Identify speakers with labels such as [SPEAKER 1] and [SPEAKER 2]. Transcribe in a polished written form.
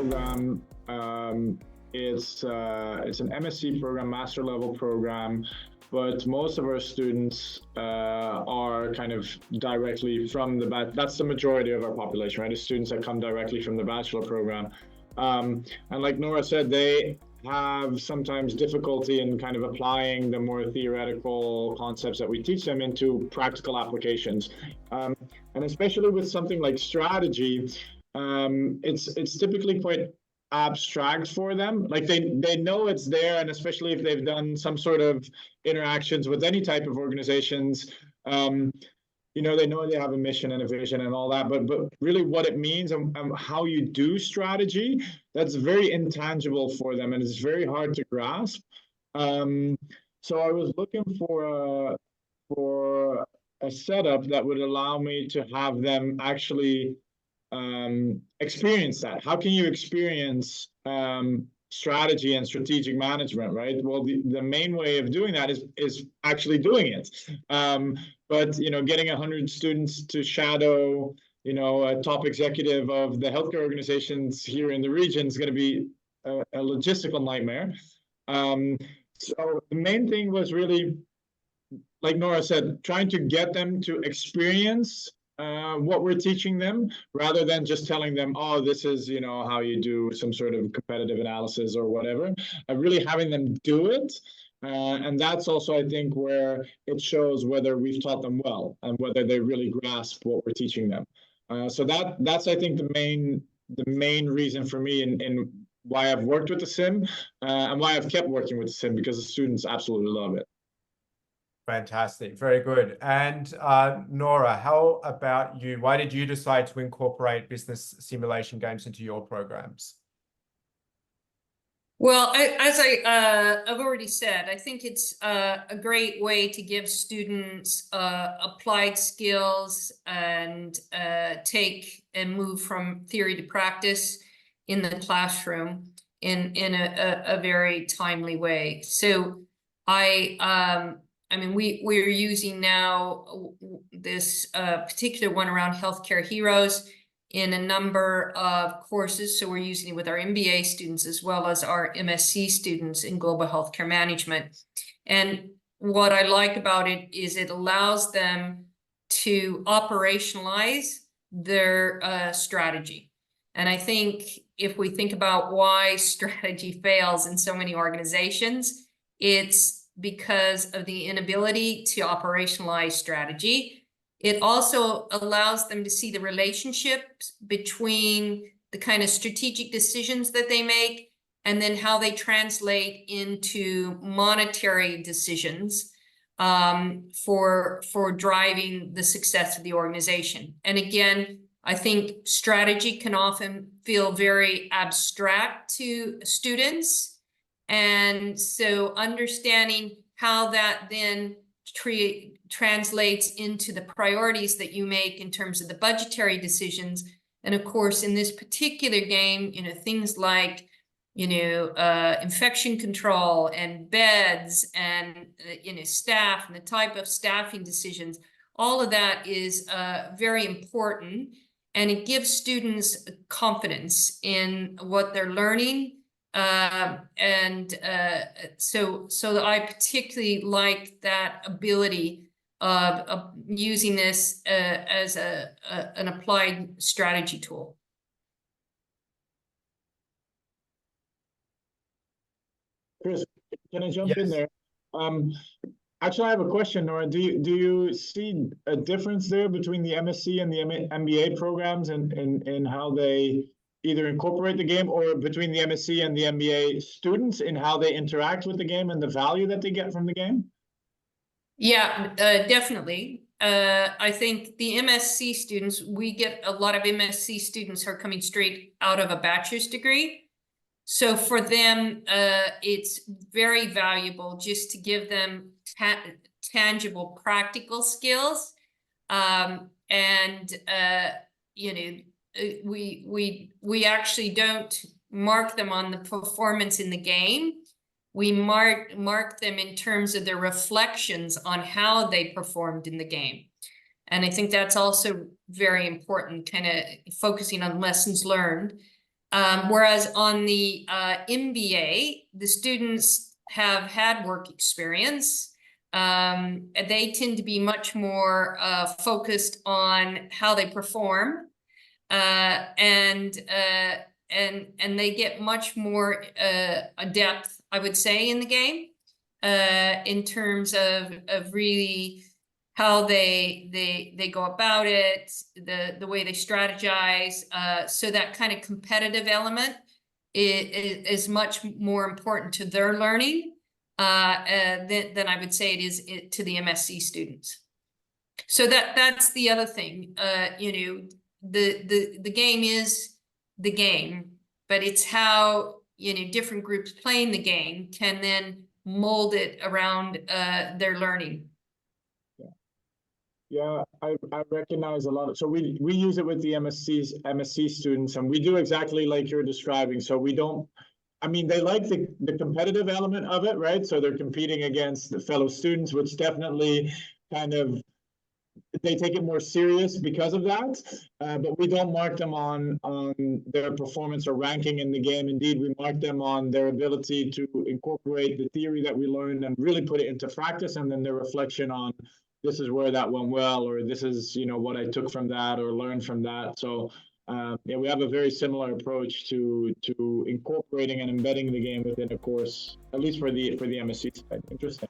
[SPEAKER 1] program. It's an MSc program, master level program, but most of our students are kind of directly from that's the majority of our population, right? The students that come directly from the bachelor program. And like Nora said, they have sometimes difficulty in kind of applying the more theoretical concepts that we teach them into practical applications. And especially with something like strategy, it's typically quite abstract for them. Like they know it's there, and especially if they've done some sort of interactions with any type of organizations, they know they have a mission and a vision and all that, but really what it means and how you do strategy, that's very intangible for them, and it's very hard to grasp. So I was looking for a setup that would allow me to have them actually experience that. How can you experience strategy and strategic management, right? Well, the main way of doing that is actually doing it. But getting 100 students to shadow, a top executive of the healthcare organizations here in the region is going to be a logistical nightmare. So the main thing was really, like Nora said, trying to get them to experience what we're teaching them, rather than just telling them, oh, this is, how you do some sort of competitive analysis or whatever. Really having them do it. And that's also, I think, where it shows whether we've taught them well and whether they really grasp what we're teaching them. So that's, I think, the main reason for me in why I've worked with the sim and why I've kept working with the sim, because the students absolutely love it.
[SPEAKER 2] Fantastic. Very good. And Nora, how about you? Why did you decide to incorporate business simulation games into your programs?
[SPEAKER 3] Well, as I've already said, I think it's a great way to give students applied skills and take and move from theory to practice in the classroom in a very timely way. So I mean, we're using now this particular one around healthcare heroes in a number of courses. So we're using it with our MBA students as well as our MSc students in global healthcare management. And what I like about it is it allows them to operationalize their strategy. And I think if we think about why strategy fails in so many organizations, it's because of the inability to operationalize strategy. It also allows them to see the relationships between the kind of strategic decisions that they make and then how they translate into monetary decisions for driving the success of the organization. And again, I think strategy can often feel very abstract to students. And so understanding how that then translates into the priorities that you make in terms of the budgetary decisions. And of course, in this particular game, things like, infection control and beds and, staff and the type of staffing decisions, all of that is very important. And it gives students confidence in what they're learning. So I particularly like that ability of using this as an applied strategy tool.
[SPEAKER 1] Chris, can I jump in there? Actually, I have a question, Nora. Do you see a difference there between the MSc and the MBA programs and how they either incorporate the game, or between the MSc and the MBA students in how they interact with the game and the value that they get from the game?
[SPEAKER 3] Yeah, definitely. I think the MSc students, we get a lot of MSc students who are coming straight out of a bachelor's degree. So for them, it's very valuable just to give them tangible, practical skills. We actually don't mark them on the performance in the game. We mark them in terms of their reflections on how they performed in the game. And I think that's also very important, kind of focusing on lessons learned. Whereas on the MBA, the students have had work experience. They tend to be much more focused on how they perform, and they get much more a depth, I would say, in the game, in terms of really how they go about it, the way they strategize. So that kind of competitive element is much more important to their learning than I would say it is to the MSc students. So that's the other thing. You know, the game is the game, but it's how, you know, different groups playing the game can then mold it around their learning.
[SPEAKER 1] Yeah, I recognize a lot of, so we use it with the MSc students, and we do exactly like you're describing. So we don't, I mean, they like the competitive element of it, right? So they're competing against the fellow students, which definitely kind of, they take it more serious because of that. But we don't mark them on their performance or ranking in the game. Indeed, we mark them on their ability to incorporate the theory that we learned and really put it into practice, and then their reflection on, this is where that went well, or this is, you know, what I took from that or learned from that. So yeah, we have a very similar approach to incorporating and embedding the game within a course, at least for the MSc side. Interesting.